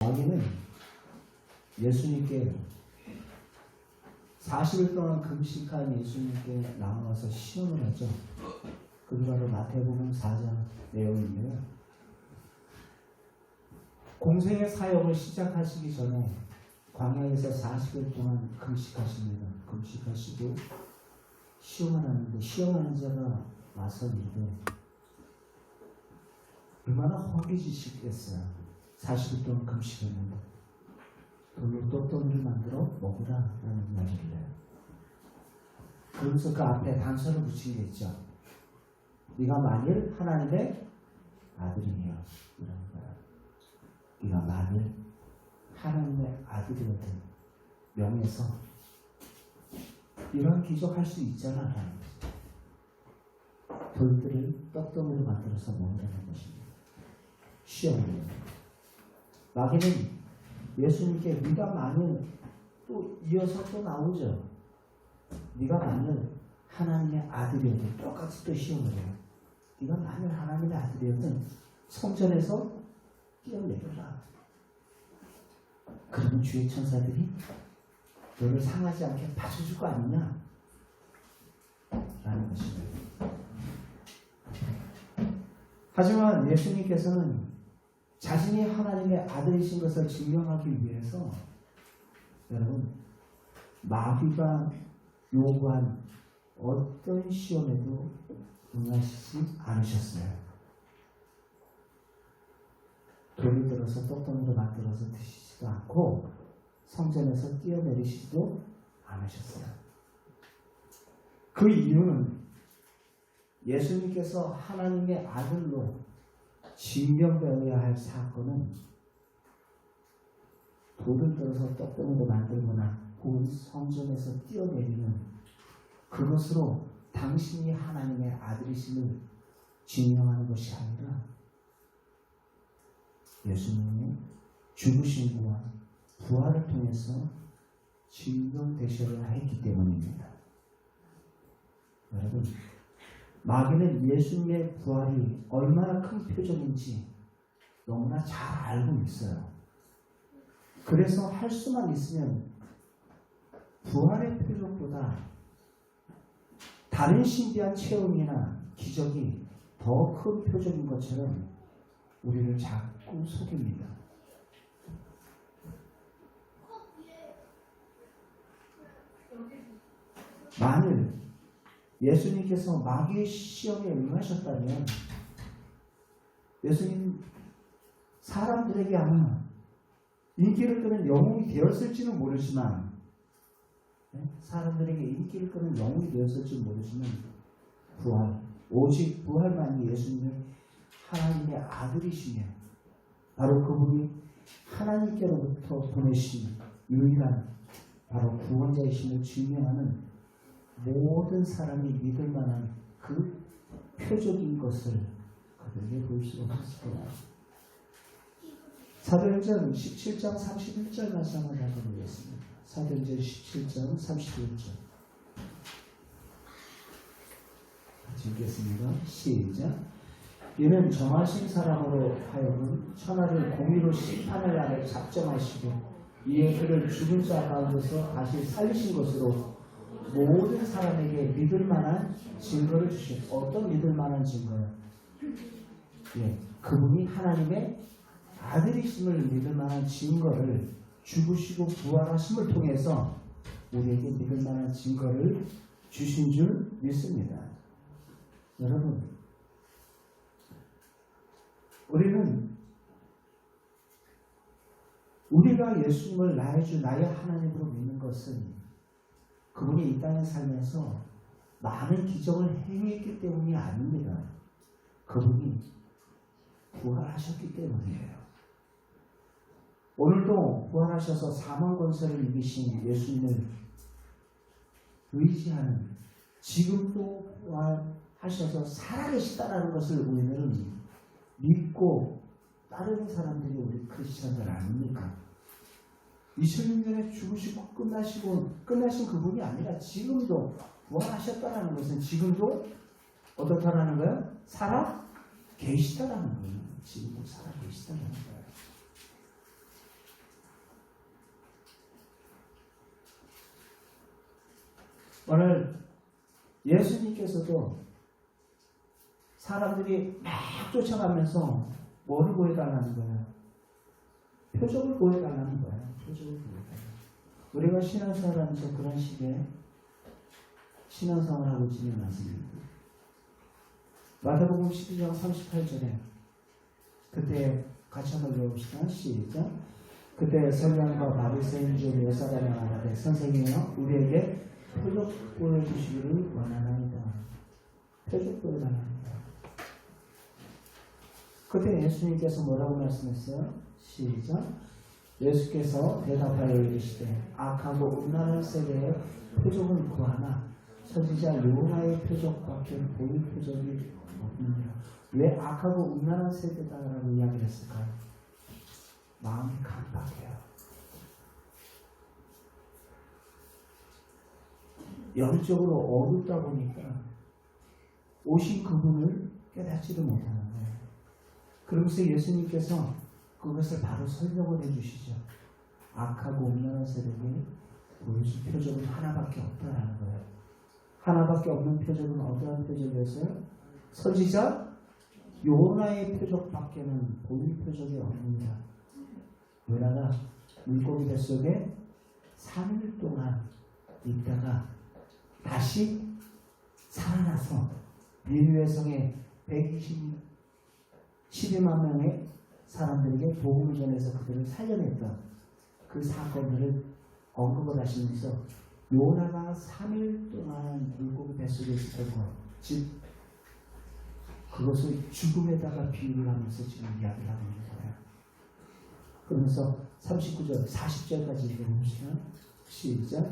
마귀는 예수님께 40일 동안 금식한 예수님께 나와서 시험을 하죠. 그게 바로 마태복음 4장 내용인데요. 공생의 사역을 시작하시기 전에 광야에서 40일 동안 금식하십니다. 금식하시고 시험을 하는데 시험하는 자가 와서 이르되 얼마나 허기지시겠어요. 40일 동안 금식했는데 돌로 떡덩이를 만들어 먹으라 라는 이야기를 해요. 그러면서 그 앞에 단서를 붙이겠죠. 네가 만일 하나님의 아들이며 이런 거야. 네가 만일 하나님의 아들이거든 명예서 이런 기적할 수 있잖아. 돌들을 떡덩이로 만들어서 먹으라는 것입니다. 시험이에요. 마귀는 예수님께 네가 만일 또 이어서 또 나오죠. 네가 만일 하나님의 아들이어도 똑같이 또 시험을 해요. 네가 만일 하나님의 아들이어든 성전에서 뛰어내려라. 그러면 주의 천사들이 너를 상하지 않게 봐줄 거 아니냐? 라는 것입니다. 하지만 예수님께서는 자신이 하나님의 아들이신 것을 증명하기 위해서 여러분 마귀가 요구한 어떤 시험에도 응하시지 않으셨어요. 돌을 들어서 떡덩이로 만들어서 드시지도 않고 성전에서 뛰어내리시지도 않으셨어요. 그 이유는 예수님께서 하나님의 아들로 증명되어야 할 사건은 돌을 들어서 떡덩이로 만들거나 혹은 성전에서 뛰어내리는 그것으로 당신이 하나님의 아들이심을 증명하는 것이 아니라 예수님의 죽으심과 부활을 통해서 증명되셔야 했기 때문입니다. 여러분, 마귀는 예수님의 부활이 얼마나 큰 표적인지 너무나 잘 알고 있어요. 그래서 할 수만 있으면 부활의 표적보다 다른 신비한 체험이나 기적이 더 큰 표적인 것처럼 우리를 자꾸 속입니다. 만일 예수님께서 마귀의 시험에 응하셨다면 예수님 사람들에게 아마 인기를 끄는 영웅이 되었을지는 모르지만 사람들에게 인기를 끄는 영웅이 되었을지는 모르지만 오직 부활만이 예수님을 하나님의 아들이시며 바로 그분이 하나님께로부터 보내신 유일한 바로 구원자이심을 증명하는 모든 사람이 믿을 만한 그 표적인 것을 그들에게 볼 수 없을 거예요. 사도행전 17장 31절 말씀을 읽어보겠습니다. 사도행전 17장 31절 같이 읽겠습니다. 시작. 이는 정하신 사람으로 하여금 천하를 공의로 심판을 하려 작정하시고 이에 그를 죽은 자 가운데서 다시 살리신 것으로 모든 사람에게 믿을 만한 증거를 주신 어떤 믿을 만한 증거요? 그분이 하나님의 아들이심을 믿을 만한 증거를 죽으시고 부활하심을 통해서 우리에게 믿을 만한 증거를 주신 줄 믿습니다. 여러분, 우리가 예수님을 나의 주 나의 하나님으로 믿는 것은 그분이 이 땅에 살면서 많은 기적을 행했기 때문이 아닙니다. 그분이 부활하셨기 때문이에요. 오늘도 부활하셔서 사망 권세를 이기신 예수님을 의지하는 지금도 부활하셔서 살아계시다라는 것을 우리는 믿고 따르는 사람들이 우리 크리스천들 아닙니까? 2000년 전에 죽으시고 끝나신 그분이 아니라 지금도 부활하셨다라는 것은 지금도 어떻다라는 거예요? 살아 계시다라는 거예요. 지금도 살아 계시다라는 거예요. 오늘 예수님께서도 사람들이 막 쫓아가면서 뭐를 보여달라는 거예요? 표적을 보여달라는 거예요. 표적을 보여달라는 거예요. 우리가 신앙생활하면서 그런 식의 신앙생활을 하고 있지는 않습니다. 마태복음 12장 38절에 그때 같이 한번 외웁시다. 시작. 그때 서기관과 바리새인 중 몇 사람이 말하되 선생님이여 우리에게 표적 보여주시기를 원하나이다. 표적 보여달라는 거예요. 그때 예수님께서 뭐라고 말씀했어요? 시작. 예수께서 대답하여 이르시되 악하고 음란한 세대의 표적을 구하나 선지자 요나의 표적밖에 보일 표적이 없느니라. 왜 악하고 음란한 세대다라고 이야기를 했을까요? 마음이 강박해요. 영적으로 어둡다 보니까 오신 그분을 깨닫지도 못하는 거예요. 그러면서 예수님께서 그것을 바로 설명을 해주시죠. 악하고 음란한 세대에게 보여줄 표적은 하나밖에 없다라는 거예요. 하나밖에 없는 표적은 어떠한 표적이었어요? 선지자 요나의 표적밖에는 보일 표적이 없습니다. 요나가 물고기 뱃속에 3일 동안 있다가 다시 살아나서 니느웨 성에 12만 명의 사람들에게 복음을 전해서 그들을 살려냈던 그 사건들을 언급을 하시면서 요나가 3일 동안 물고기 뱃속에 있었던 것, 즉 그것을 죽음에다가 비유를 하면서 지금 이야기를 하고 있는 거예요. 그러면서 39절, 40절까지 읽어봅시다. 시작.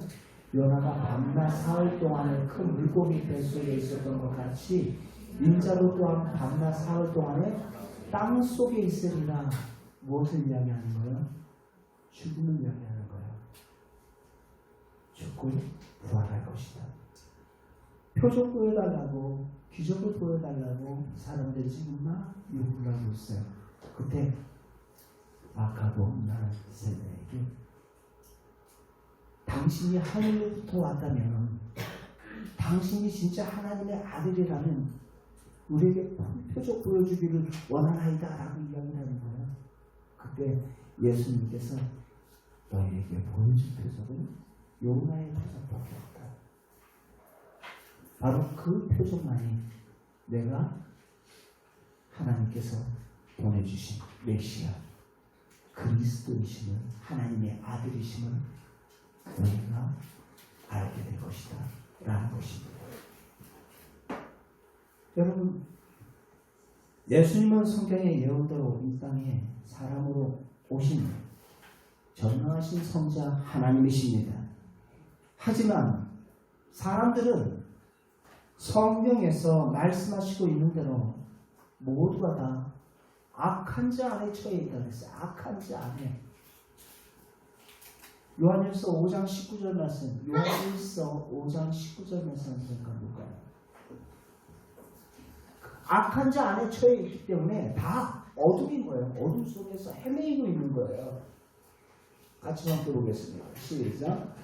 요나가 밤낮 사흘 동안에 큰 물고기 뱃속에 있었던 것 같이 인자도 또한 밤낮 사흘 동안에 땅 속에 있으리라. 무엇을 이야기하는 거예요? 죽음을 이야기하는 거예요. 죽고 부활할 것이다. 표적 보여달라고, 기적을 보여달라고 사람들이 지금 막 요구를 하고 있어요. 그때 악하고 음란한 세대에게 당신이 하늘로부터 왔다면, 당신이 진짜 하나님의 아들이라면 우리에게 표적 보여주기를 원하나이다 라고 이야기를 하는 거예요. 그때 예수님께서 너희에게 보여줄 표적은 요나의 표적밖에 없다. 바로 그 표적만이 내가 하나님께서 보내주신 메시아 그리스도이심을, 하나님의 아들이심을 너희가 알게 될 것이다 라는 것입니다. 여러분, 예수님은 성경의 예언대로 이 땅에 사람으로 오신 전능하신 성자 하나님이십니다. 하지만 사람들은 성경에서 말씀하시고 있는 대로 모두가 다 악한 자 안에 처해 있다고 했어요. 악한 자 안에. 요한일서 5장 19절 말씀, 요한일서 5장 19절 말씀 잠깐 볼까요? 악한 자 안에 처해 있기 때문에 다 어둠인 거예요. 어둠 속에서 헤매이고 있는 거예요. 같이 함께 보겠습니다. 시작.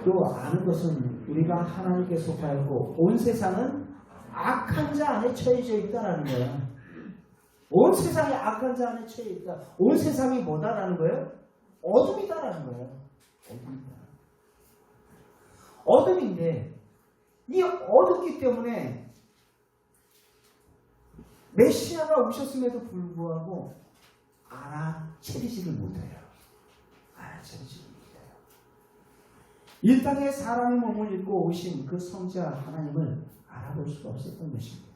또 아는 것은 우리가 하나님께 속하였고 온 세상은 악한 자 안에 처해져 있다라는 거예요. 온 세상이 악한 자 안에 처해 있다. 온 세상이 뭐다라는 거예요? 어둠이다라는 거예요. 어둠이다. 어둠인데 이 어둡기 때문에 메시아가 오셨음에도 불구하고 알아채리지를 못해요. 알아채리지를 못해요. 이 땅에 사람의 몸을 입고 오신 그 성자 하나님을 알아볼 수가 없었던 것입니다.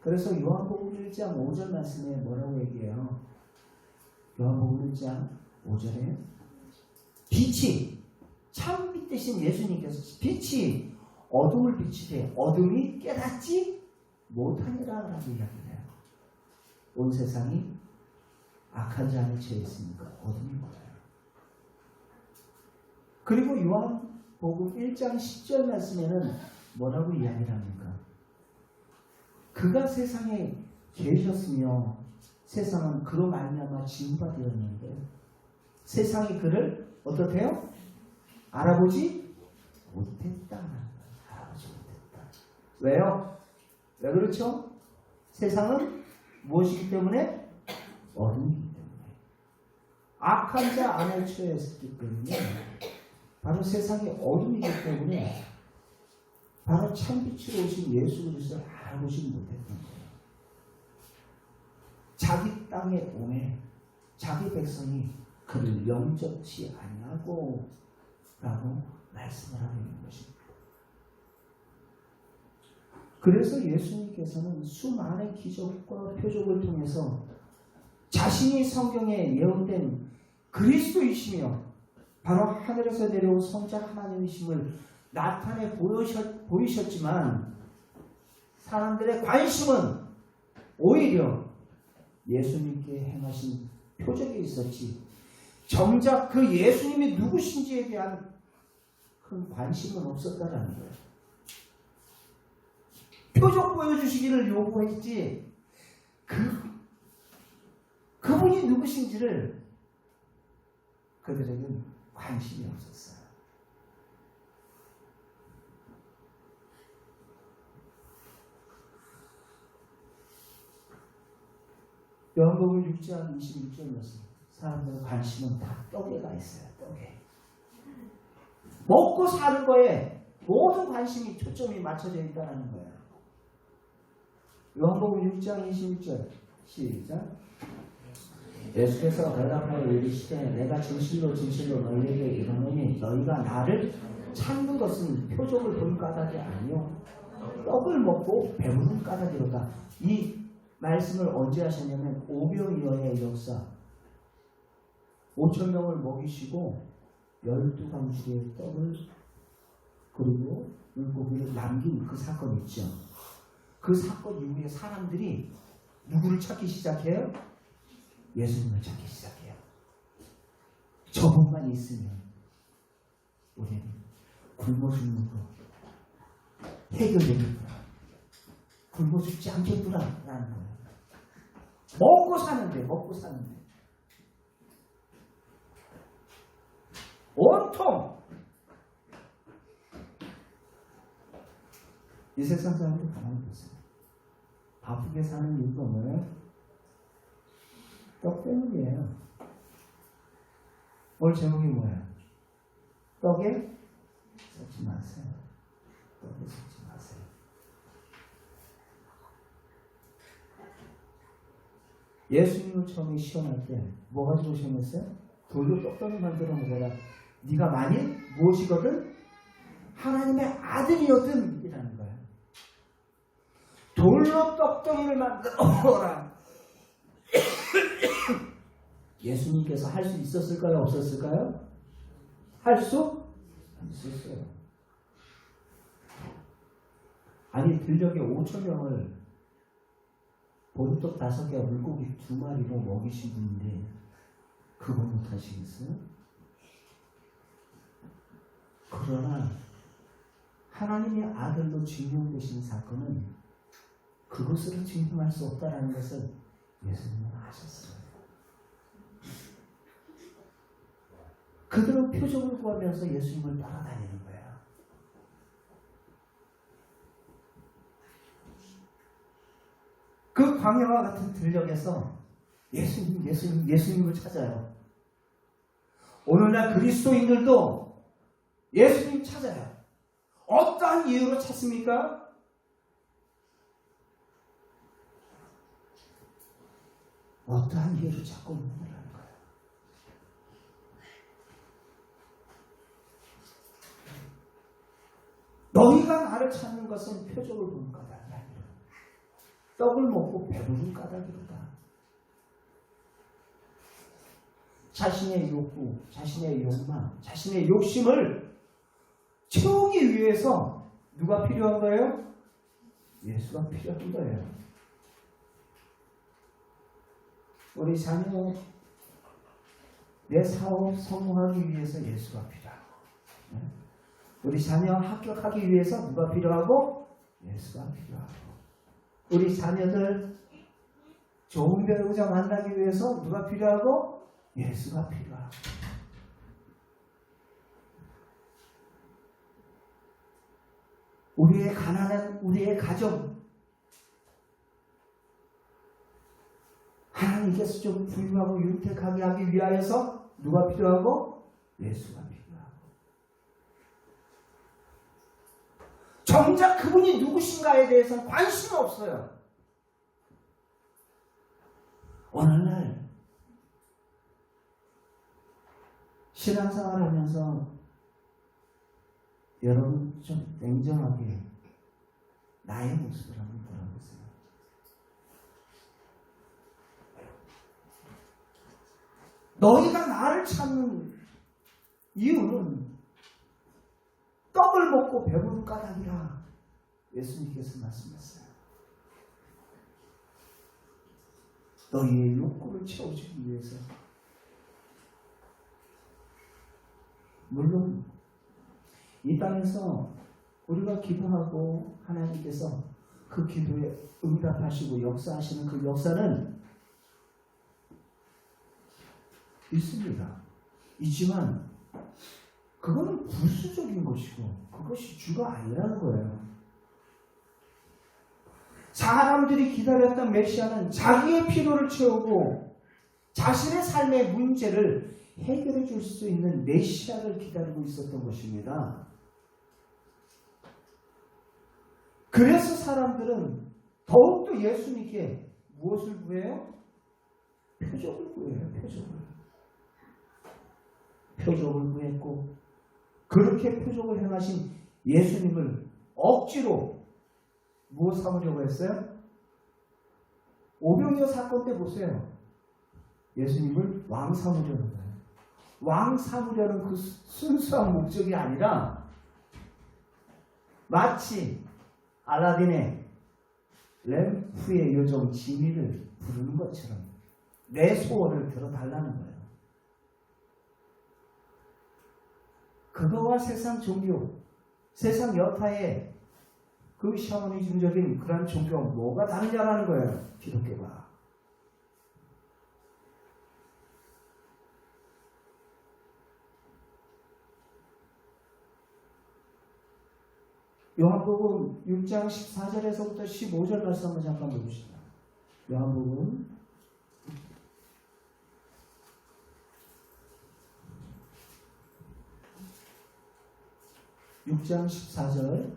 그래서 요한복음 1장 5절 말씀에 뭐라고 얘기해요? 요한복음 1장 5절에 빛이, 참빛 대신 예수님께서 빛이 어둠을 비치되 어둠이 깨닫지 못하니라 라고 이야기해요. 온 세상이 악한 자 안에 처해 있으니까 어둠이 뭐예요? 그리고 요한복음 1장 10절 말씀에는 뭐라고 이야기를 합니까? 그가 세상에 계셨으며 세상은 그로 말미암아 지음바 되었는데 세상이 그를 어떻게요? 알아보지 못했다. 할아버지 못했다. 왜요? 왜 그렇죠? 세상은 무엇이기 때문에? 어둠이기 때문에. 악한 자 안에 처했기 때문에, 바로 세상의 어둠이기 때문에, 바로 참빛으로 오신 예수 그리스도를 알아보지 못했던 거예요. 자기 땅에 오매 자기 백성이 그를 영접치 아니하고 라고 말씀을 하고 있는 것입니다. 그래서 예수님께서는 수많은 기적과 표적을 통해서 자신이 성경에 예언된 그리스도이시며 바로 하늘에서 내려온 성자 하나님이심을 나타내 보이셨지만 사람들의 관심은 오히려 예수님께 행하신 표적이 있었지 정작 그 예수님이 누구신지에 대한 큰 관심은 없었다라는 거예요. 표적 보여주시기를 요구했지 그분이 누구신지를 그들에게는 관심이 없었어요. 요한복음 6장 26절이었어요. 사람들의 관심은 다 떡에가 있어요. 떡에. 먹고 사는 거에 모든 관심이 초점이 맞춰져 있다는 거예요. 요한복음 6장 26절 시작. 예수께서 대답하여 이르시되 내가 진실로 진실로 너희에게 이르노니 너희가 나를 찾는 것은 표적을 본 까닭이 아니요 떡을 먹고 배부른 까닭이로다. 이 말씀을 언제 하셨냐면 오병이어의 역사 5,000명을 먹이시고 12강수의 떡을 그리고 물고기를 남긴 그 사건 있죠. 그 사건 이후에 사람들이 누구를 찾기 시작해요? 예수님을 찾기 시작해요. 저것만 있으면 우리는 굶어 죽는 거 해결되겠구나. 굶어 죽지 않겠구나 라는 거예요. 먹고 사는데 온통 이 세상 사람들 가만히 보세요. 바쁘게 사는 이유가 뭐예요? 떡 때문이에요. 오늘 제목이 뭐예요? 떡에 섞지 마세요. 떡에 섞지 마세요. 예수님을 처음에 시험할 때 뭐 가지고 시험했어요? 돌로 떡덩이 만들어 먹어라. 네가 만일 무엇이거든? 하나님의 아들이거든 이라는 거예요. 돌로 떡덩이를 만들어 먹어라. 예수님께서 할 수 있었을까요? 없었을까요? 할 수 있었어요. 아니 들녘에 5,000명을 보리떡 5개와 물고기 2마리로 먹이신 분인데 그거 못하시겠어요? 그러나 하나님의 아들로 증명되신 사건은 그것으로 증명할 수 없다는 것을 예수님은 아셨어요. 그들은 표적을 구하면서 예수님을 따라다니는 거예요. 그 광야와 같은 들녘에서 예수님을 찾아요. 오늘날 그리스도인들도 예수님 찾아요. 어떠한 이유로 찾습니까? 어떠한 이유로 찾고 있는 거라는 거예요. 너희가 나를 찾는 것은 표적을 보는 까닭이 아니라 떡을 먹고 배부른 까닭이로다. 자신의 욕구, 자신의 욕망, 자신의 욕심을 채우기 위해서 누가 필요한 거예요? 예수가 필요한 거예요. 우리 자녀 내 사업 성공하기 위해서 예수가 필요하고, 우리 자녀 합격하기 위해서 누가 필요하고? 예수가 필요하고, 우리 자녀들 좋은 배우자 만나기 위해서 누가 필요하고? 예수가 필요하고. 우리의 가난한 우리의 가정, 하나님께서 좀 부유하고 윤택하게 하기 위하여서 누가 필요하고? 예수가 필요하고. 정작 그분이 누구신가에 대해서는 관심이 없어요. 어느 날 신앙생활 하면서 여러분 좀 냉정하게 나의 모습을 한번 돌아보세요. 너희가 나를 찾는 이유는 떡을 먹고 배부른 까닭이라 예수님께서 말씀했어요. 너희의 욕구를 채워주기 위해서. 물론 이 땅에서 우리가 기도하고 하나님께서 그 기도에 응답하시고 역사하시는 그 역사는 있습니다. 있지만 그거는 부수적인 것이고 그것이 주가 아니라는 거예요. 사람들이 기다렸던 메시아는 자기의 필요를 채우고 자신의 삶의 문제를 해결해 줄 수 있는 메시아를 기다리고 있었던 것입니다. 그래서 사람들은 더욱더 예수님께 무엇을 구해요? 표적을 구해요. 표적을 구했고 그렇게 표적을 행하신 예수님을 억지로 무엇 삼으려고 했어요? 오병이어 사건 때 보세요. 예수님을 왕 삼으려는 거예요. 왕 삼으려는 그 순수한 목적이 아니라 마치 알라딘의 램프의 요정 지니를 부르는 것처럼 내 소원을 들어달라는 거예요. 그거와 세상 종교, 세상 여타의 그 샤머니즘적인 그런 종교가 뭐가 다르냐라는 거예요. 기독교가. 요한복음 6장 14절에서부터 15절 말씀 한번 잠깐 보십시다. 요한복음 6장 14절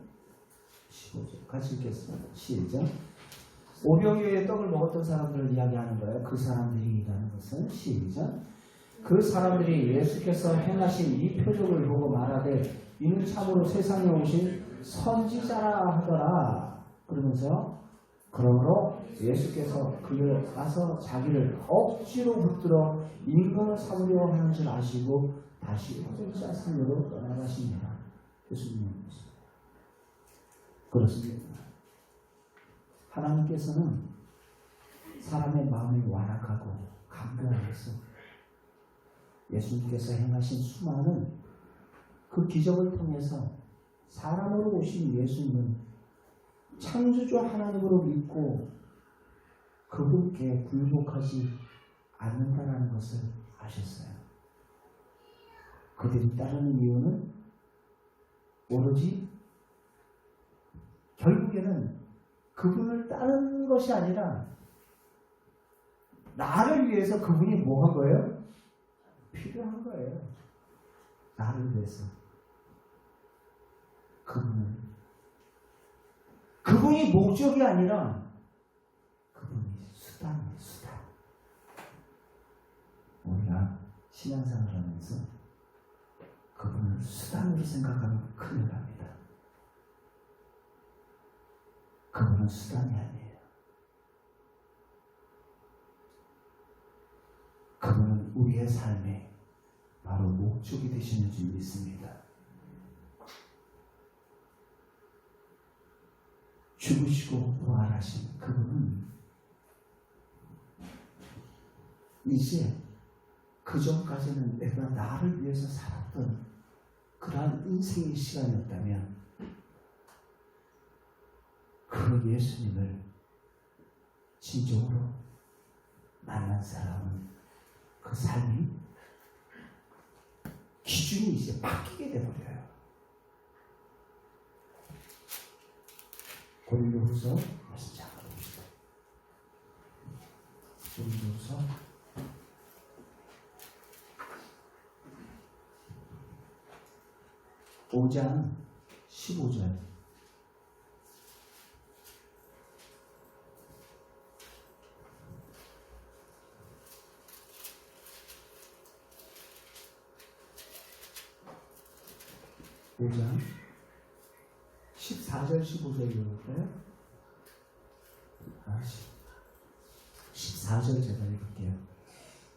15절 같이 읽겠습니다. 시작. 오병이어의 떡을 먹었던 사람들을 이야기하는 거예요. 그 사람들이라는 것은 시작. 그 사람들이 예수께서 행하신 이 표적을 보고 말하되 이는 참으로 세상에 오신 선지자라 하더라. 그러면서 그러므로 예수께서 그를 가서 자기를 억지로 붙들어 임금을 삼으려 하는 줄 아시고 다시 선지자 산으로 떠나가십니다. 예수님의 모습. 그렇습니다. 하나님께서는 사람의 마음이 완악하고 간교하여서 예수님께서 행하신 수많은 그 기적을 통해서 사람으로 오신 예수님은 창조주 하나님으로 믿고 그분께 굴복하지 않는다는 것을 아셨어요. 그들이 따르는 이유는 오로지 결국에는 그분을 따르는 것이 아니라 나를 위해서 그분이 뭐 한 거예요? 필요한 거예요. 나를 위해서. 그분이 목적이 아니라 그분이 수단이에요. 수단. 우리가 신앙생활을 하면서 그분을 수단으로 생각하면 큰일 납니다. 그분은 수단이 아니에요. 그분은 우리의 삶에 바로 목적이 되시는 줄 믿습니다. 죽으시고 부활하신 그분은 이제 그전까지는 내가 나를 위해서 살았던 그러한 인생의 시간이었다면 그 예수님을 진정으로 만난 사람은 그 삶이 기준이 이제 바뀌게 돼버려요. 고린도후서 말씀 잠깐 봅시다. 고린도후서 5장 15절. 오장 14절 15절 읽을까요? 14절 제가 읽을게요.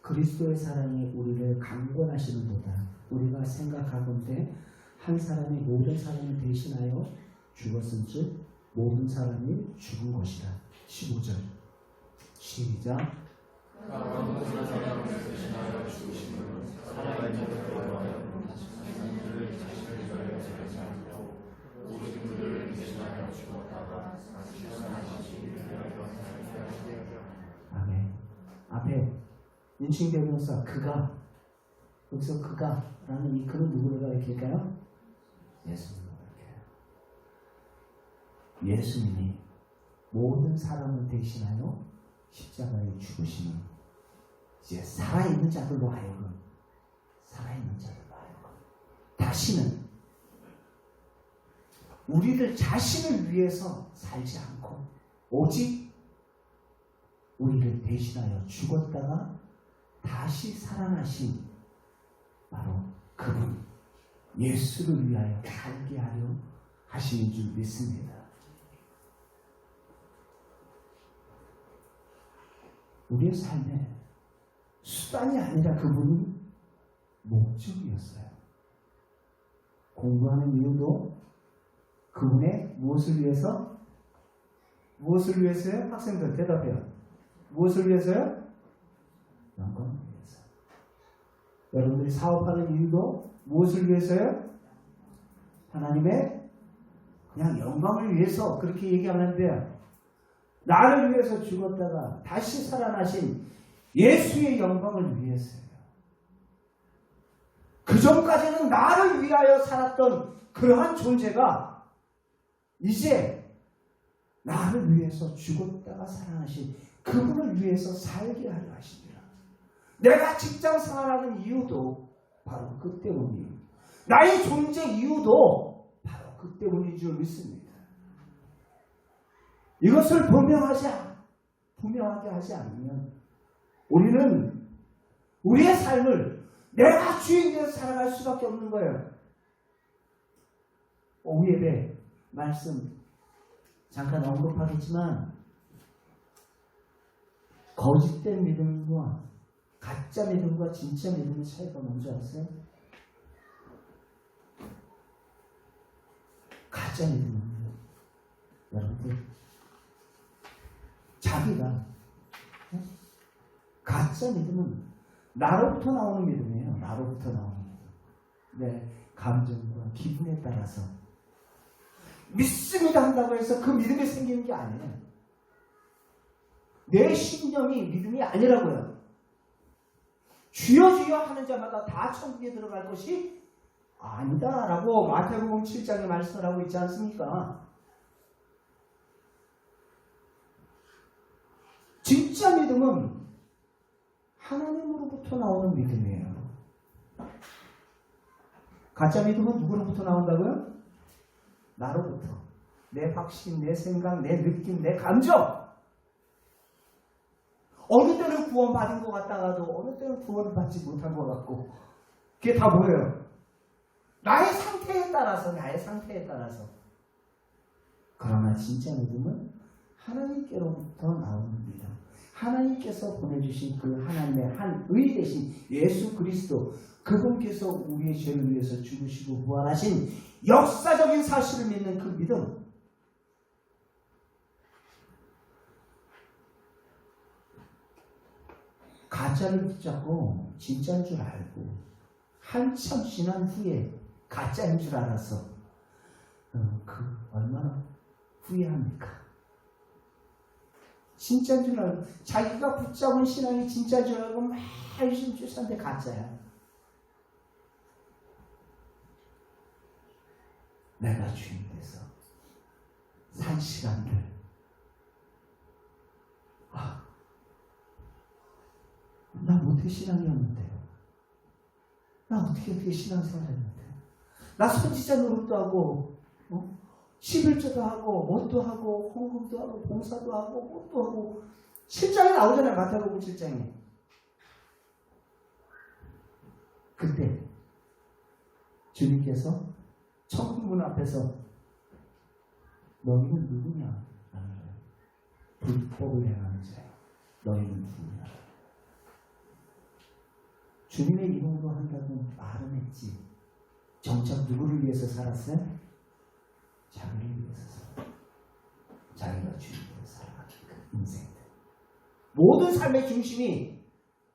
그리스도의 사랑이 우리를 강권하시는보다 우리가 생각하건대 한 사람이 모든 사람을 대신하여 죽었은즉 모든 사람이 죽은 것이라. 15절 시작. 모든 사람을 대신하여 죽으심으로 살아있는 자들과 자신을 자신을 제하지 않고 오직 그들을 대신하여 죽었다가 다시 살아나시기 위하여 살게. 아멘. 앞에 인칭대명사 그가, 여기서 그가라는 이 그는 누구를 가리킬까요? 예수님을 가리켜요. 예수님이 모든 사람을 대신하여 십자가에 죽으시니 이제 살아있는 자들로 하여금 다시는 우리를 자신을 위해서 살지 않고 오직 우리를 대신하여 죽었다가 다시 살아나신 바로 그분 예수를 위하여 살게 하려 하시는 줄 믿습니다. 우리의 삶의 수단이 아니라 그분이 목적이었어요. 공부하는 이유도 그분의 무엇을 위해서? 무엇을 위해서요? 학생들 대답해요. 무엇을 위해서요? 영광을 위해서. 여러분들이 사업하는 이유도 무엇을 위해서요? 하나님의 그냥 영광을 위해서 그렇게 얘기하는데요. 나를 위해서 죽었다가 다시 살아나신 예수의 영광을 위해서요. 그 전까지는 나를 위하여 살았던 그러한 존재가 이제 나를 위해서 죽었다가 살아나신 그분을 위해서 살게 하려 하십니다. 내가 직장 생활하는 이유도 바로 그 때문이에요. 나의 존재 이유도 바로 그 때문인 줄 믿습니다. 이것을 분명하게 하지 않으면 우리는 우리의 삶을 내가 주인되어 살아갈 수밖에 없는 거예요. 오후 예배 말씀 잠깐 언급하겠지만 거짓된 믿음과 가짜 믿음과 진짜 믿음의 차이가 뭔지 아세요? 가짜 믿음은 여러분들 자기가 가짜 믿음은 나로부터 나오는 믿음이에요. 나로부터 나오는 믿음. 내 감정과 기분에 따라서 믿습니다 한다고 해서 그 믿음이 생기는 게 아니에요. 내 신념이 믿음이 아니라고요. 주여 주여 하는 자마다 다 천국에 들어갈 것이 아니다라고 마태복음 7장에 말씀을 하고 있지 않습니까? 진짜 믿음은 하나님으로부터 나오는 믿음이에요. 가짜 믿음은 누구로부터 나온다고요? 나로부터. 내 확신, 내 생각, 내 느낌, 내 감정. 어느 때는 구원받은 것 같다가도 어느 때는 구원을 받지 못한 것 같고 그게 다 뭐예요? 나의 상태에 따라서. 그러나 진짜 믿음은 하나님께로부터 나오는 믿음. 하나님께서 보내주신 그 하나님의 한 의 대신 예수 그리스도 그분께서 우리의 죄를 위해서 죽으시고 부활하신 역사적인 사실을 믿는 그 믿음. 가짜를 붙잡고 진짜인 줄 알고 한참 지난 후에 가짜인 줄 알아서 얼마나 후회합니까? 진짜인 줄 알고 자기가 붙잡은 신앙이 진짜인 줄 알고 막 열심히 쫓았는데 가짜야. 내가 주인 돼서 산 시간들. 나 못해 신앙이었는데요. 나 어떻게 신앙생활 했는데. 나 선지자 노릇도 하고 11조도 하고 뭣도 하고 헌금도 하고 봉사도 하고 뭣도 하고 7장에 나오잖아요. 마태복음 7장에. 그때 주님께서 천국문 앞에서 너희는 누구냐? 불법을 행하는 자야. 너희는 누구냐? 주님의 이름으로 한다고 말은 했지. 정작 누구를 위해서 살았어요? 자기를 위해서 살았어요. 자기가 주님을 위해서 살아가는 그 인생들. 모든 삶의 중심이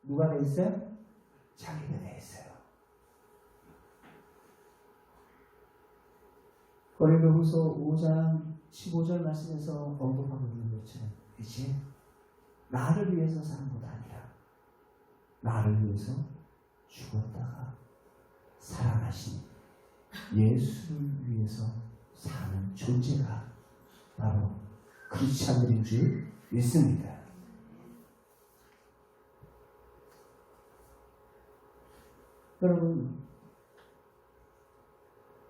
누가 돼 있어요? 자기가 돼 있어요. 고린도후서 5장 15절 말씀에서 언급하고 있는 것처럼 이제 나를 위해서 사는 것 아니라 나를 위해서 죽었다가 살아나신 예수를 위해서 사는 존재가 바로 크리스찬들인 줄 믿습니다. 여러분,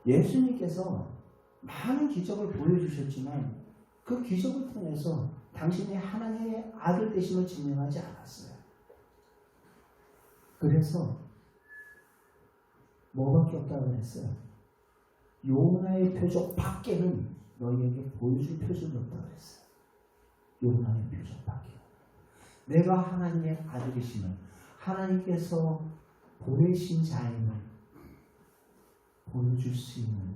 예수님께서 많은 기적을 보여주셨지만 그 기적을 통해서 당신이 하나님의 아들 되심을 증명하지 않았어요. 그래서 뭐밖에 없다고 그랬어요? 요나의 표적 밖에는 너희에게 보여줄 표적이 없다고 그랬어요. 요나의 표적 밖에. 내가 하나님의 아들이심을, 하나님께서 보내신 자임을 보여줄 수 있는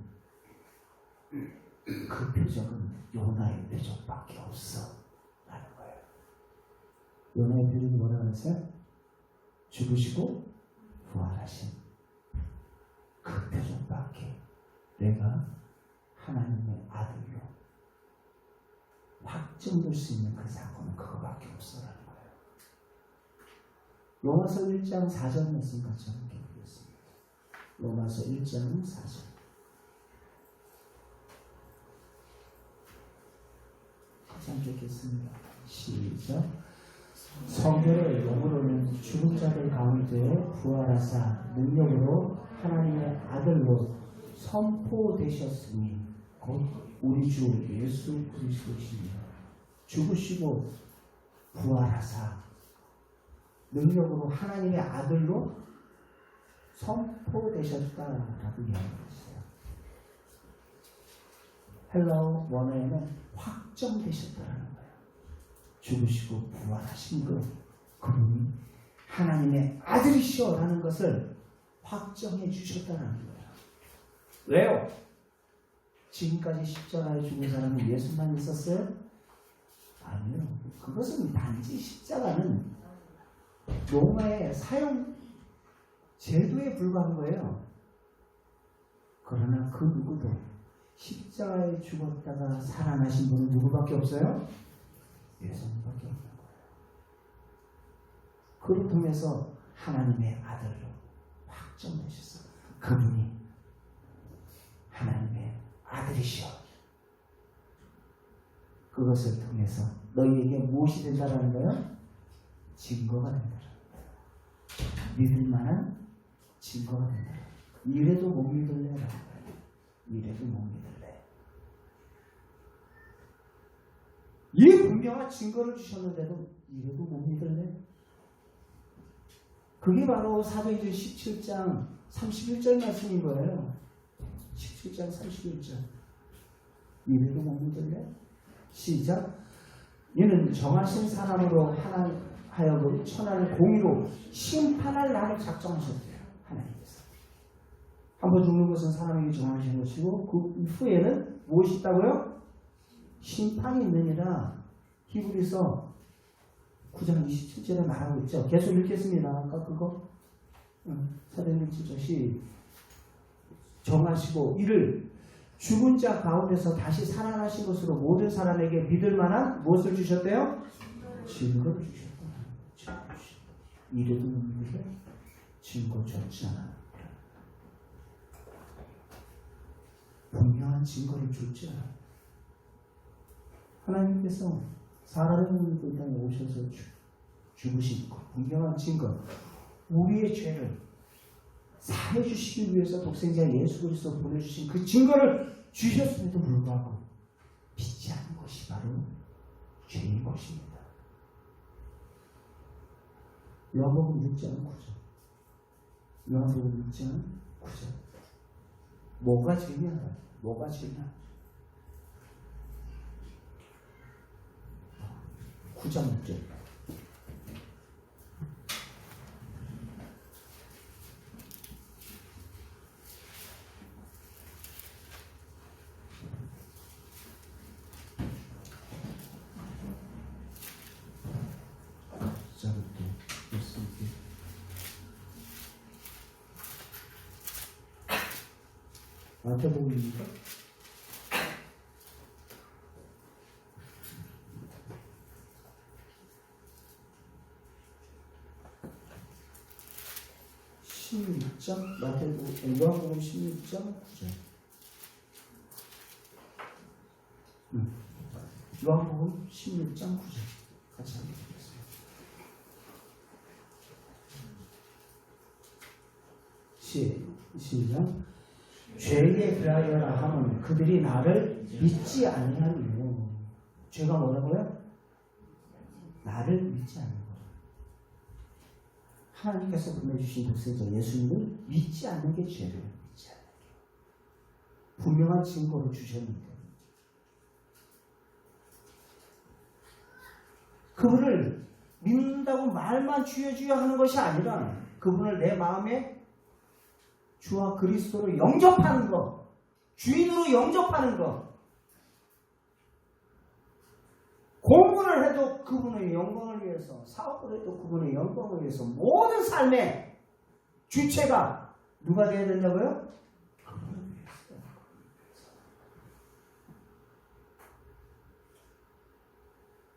그 표적은 요나의 표적밖에 없어 라는 거예요. 요나의 표적이 뭐라고 그랬어요? 죽으시고 부활하신 그 표적밖에 내가 하나님의 아들로 확정될 수 있는 그 사건은 그거밖에 없어라는 거예요. 로마서 1장 4절 말씀 같이 함께 보겠습니다. 로마서 1장 4절. 같이 함께 읽겠습니다. 시작. 성결의 영으로는 죽은 자들 가운데 부활하사 능력으로 하나님의 아들로 선포되셨으니 곧 우리 주 예수 그리스도시니 죽으시고 부활하사 능력으로 하나님의 아들로 선포되셨다라고 이야기했어요. 헬라어 원어에는 확정되셨다라는 거예요. 죽으시고 부활하신 그분이 하나님의 아들이시오라는 것을 확정해 주셨다는 거예요. 왜요? 지금까지 십자가에 죽은 사람은 예수만 있었어요? 아니요. 그것은 단지 십자가는 로마의 사형 제도에 불과한 거예요. 그러나 그 누구도 십자가에 죽었다가 살아나신 분은 누구밖에 없어요? 예수님밖에 없는 거예요. 그를 통해서 하나님의 아들로 확정되셨어요. 그분이 하나님의 아들이시여. 그것을 통해서 너희에게 무엇이 된다라는 거예요? 증거가 된다라는 거예요. 믿을 만한 증거가 된다라는 거예요. 이래도 못 믿을래라는 거예요. 이래도 못 믿을래. 이 분명한 증거를 주셨는데도 이래도 못 믿을래? 그게 바로 사도행전 17장 31절 말씀인 거예요. 17장 31절. 이래도 못 믿을래? 시작. 이는 정하신 사람으로 하여금 천하를 공의로 심판할 날을 작정하셨대요. 하나님께서. 한번 죽는 것은 사람에게 정하신 것이고 그 후에는 무엇이 있다고요? 심판이 있느니라. 히브리서 9장 27절에 말하고 있죠. 계속 읽겠습니다. 아까 그거 사도행전 7절 정하시고 이를 죽은 자 가운데서 다시 살아나신 것으로 모든 사람에게 믿을 만한 무엇을 주셨대요? 증거를 주셨다. 이래도 못 믿으래? 증거 줬잖아. 분명한 증거를 줬잖아. 하나님께서 사람을 이 땅에 오셔서 죽으신 것, 분명한 증거, 우리의 죄를 사해 주시기 위해서 독생자 예수 그리스도 보내주신 그 증거를 주셨음에도 불구하고 믿지 않는 것이 바로 죄인 것입니다. 요한복음 6장 9절. 요한복음 6장 9절. 뭐가 죄냐? 뭐가 죄냐? 9장 6절. 마태복음입니다. 요한복음 16장 9절. 요한복음 16장 9절. 같이 한번 보겠습니다. 시작. 죄에 대하여라 하면 그들이 나를 믿지 아니하니요. 죄가 뭐라고요? 나를 믿지 않는 거예요. 하나님께서 보내주신 독생자 예수님을 믿지 않는 게 죄예요. 믿지 않는 게. 분명한 증거를 주셨는데 그분을 믿는다고 말만 주여 주여 하는 것이 아니라 그분을 내 마음에 주와 그리스도로 영접하는 것, 주인으로 영접하는 것, 공부를 해도 그분의 영광을 위해서, 사업을 해도 그분의 영광을 위해서 모든 삶의 주체가 누가 되어야 된다고요?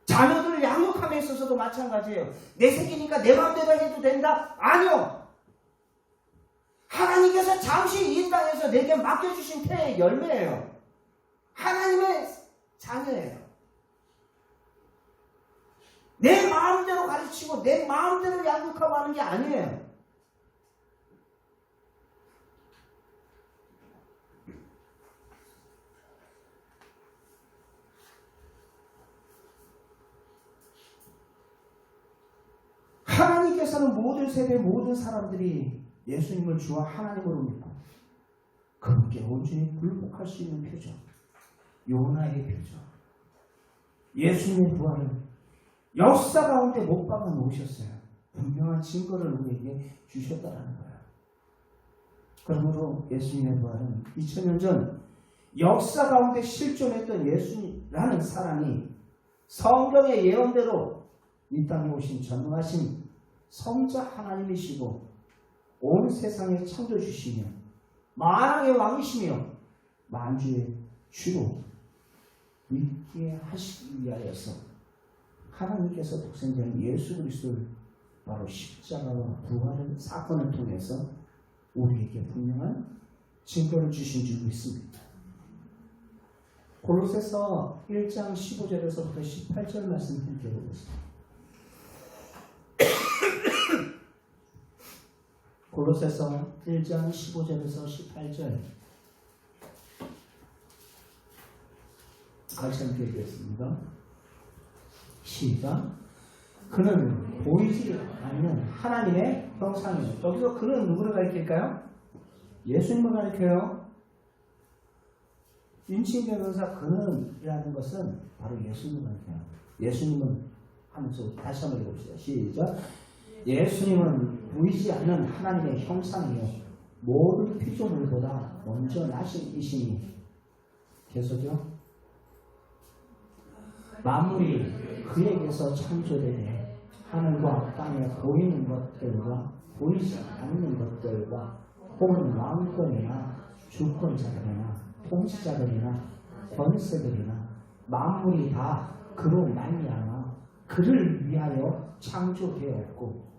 자녀들을 양육함에 있어서도 마찬가지예요. 내 새끼니까 내 마음대로 해도 된다? 아니요. 하나님께서 잠시 이 땅에서 내게 맡겨주신 태의 열매예요. 하나님의 자녀예요. 내 마음대로 가르치고 내 마음대로 양육하고 하는 게 아니에요. 하나님께서는 모든 세대 모든 사람들이 예수님을 주와 하나님으로 믿고 그분께 온전히 굴복할 수 있는 표정, 요나의 표정, 예수님의 부활은 역사 가운데 못 박아 놓으셨어요. 분명한 증거를 우리에게 주셨다라는 거예요. 그러므로 예수님의 부활은 2000년 전 역사 가운데 실존했던 예수님이라는 사람이 성경의 예언대로 이 땅에 오신 전능하신 성자 하나님이시고 온 세상에 창조주시며 만왕의 왕이시며 만주의 주로 있게 하시기 위하여서 하나님께서 독생자 예수 그리스도를 바로 십자가와 부활의 사건을 통해서 우리에게 분명한 증거를 주신 줄 믿습니다. 골로새서 1장 15절에서부터 18절 말씀 함께 보겠습니다. 골로새서 1장 15절에서 18절 같이 함께 읽겠습니다. 시작. 그는 보이지 않는 하나님의 형상이에요. 여기서 그는 누구를 가리킬까요? 예수님을 가리켜요. 인칭 변호사 그는이라는 것은 바로 예수님을 가리켜요. 예수님은 하면서 다시 한번 읽어봅시다. 시작. 예수님은 보이지 않는 하나님의 형상이요 모든 피조물보다 먼저 나신 이시니 계속요. 만물이 그에게서 창조되되 하늘과 땅에 보이는 것들과 보이지 않는 것들과 혹은 왕권이나 주권자들이나 통치자들이나 권세들이나 만물이 다 그로 말미암아 그를 위하여 창조되었고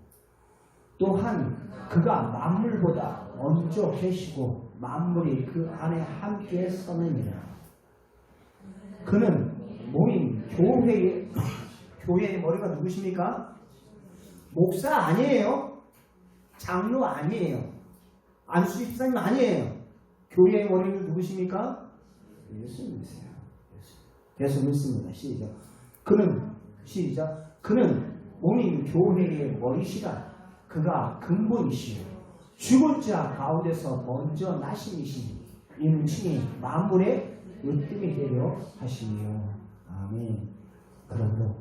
또한 그가 만물보다 먼저 계시고 만물이 그 안에 함께 서느니라. 그는 모임, 교회의 머리가 누구십니까? 목사 아니에요. 장로 아니에요. 안수 집사님 아니에요. 교회의 머리는 누구십니까? 예수님이세요. 예수 믿습니다. 시작. 그는 모임 교회의 머리시라. 그가 근본이시요 죽은 자 가운데서 먼저 나심이시니 이는 친히 만물의 으뜸이 되려 하시니요. 아멘. 그러므로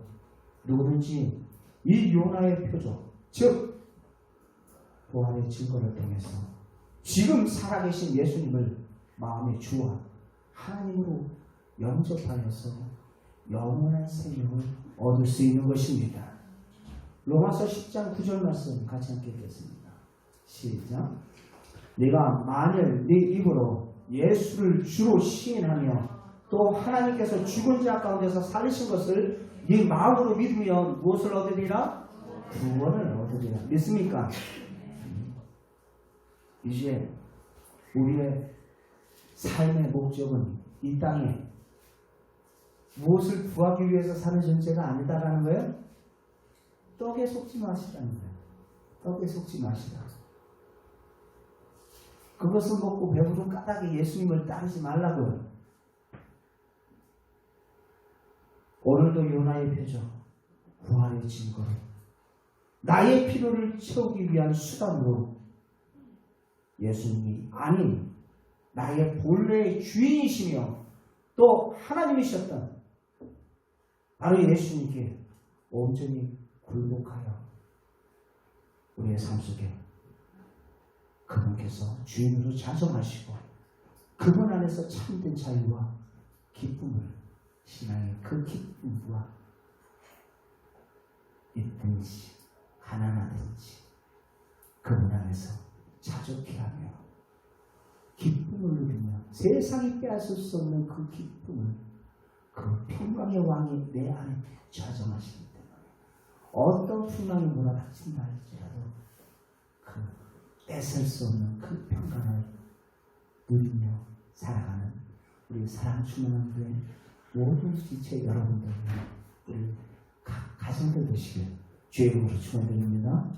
누구든지 이 요나의 표적, 즉 부활의 증거를 통해서 지금 살아계신 예수님을 마음의 주와 하나님으로 영접하여서 영원한 생명을 얻을 수 있는 것입니다. 로마서 10장 9절 말씀 같이 함께 읽겠습니다. 시작. 네가 만일 네 입으로 예수를 주로 시인하며 또 하나님께서 죽은 자 가운데서 살리신 것을 네 마음으로 믿으면 무엇을 얻으리라? 구원을 얻으리라. 믿습니까? 이제 우리의 삶의 목적은 이 땅에 무엇을 구하기 위해서 사는 전체가 아니다라는 거예요? 떡에 속지 마시라는 거예요. 떡에 속지 마시라. 그것을 먹고 배부른 까닭에 예수님을 따르지 말라고요. 오늘도 요나의 표적, 부활의 증거로 나의 필요를 채우기 위한 수단으로 예수님이 아닌 나의 본래의 주인이시며 또 하나님이셨던 바로 예수님께 온전히 굴복하여 우리의 삶 속에 그분께서 주인으로 자정하시고 그분 안에서 참된 자유와 기쁨을 신앙의 그 기쁨과 있든지 가난하든지 그분 안에서 자족해 하며 기쁨을 누리며 세상이 빼앗을 수 없는 그 기쁨을 그 평강의 왕이 내 안에 자정하시기 때문에 어떤 풍랑이 몰아닥친다 할지라도 그 뺏을 수 없는 그 평강을 누리며 살아가는 우리 사랑 충만한 교회 모든 지체 여러분들 우리 각 가정들 되시길 주의 이름으로 축원드립니다.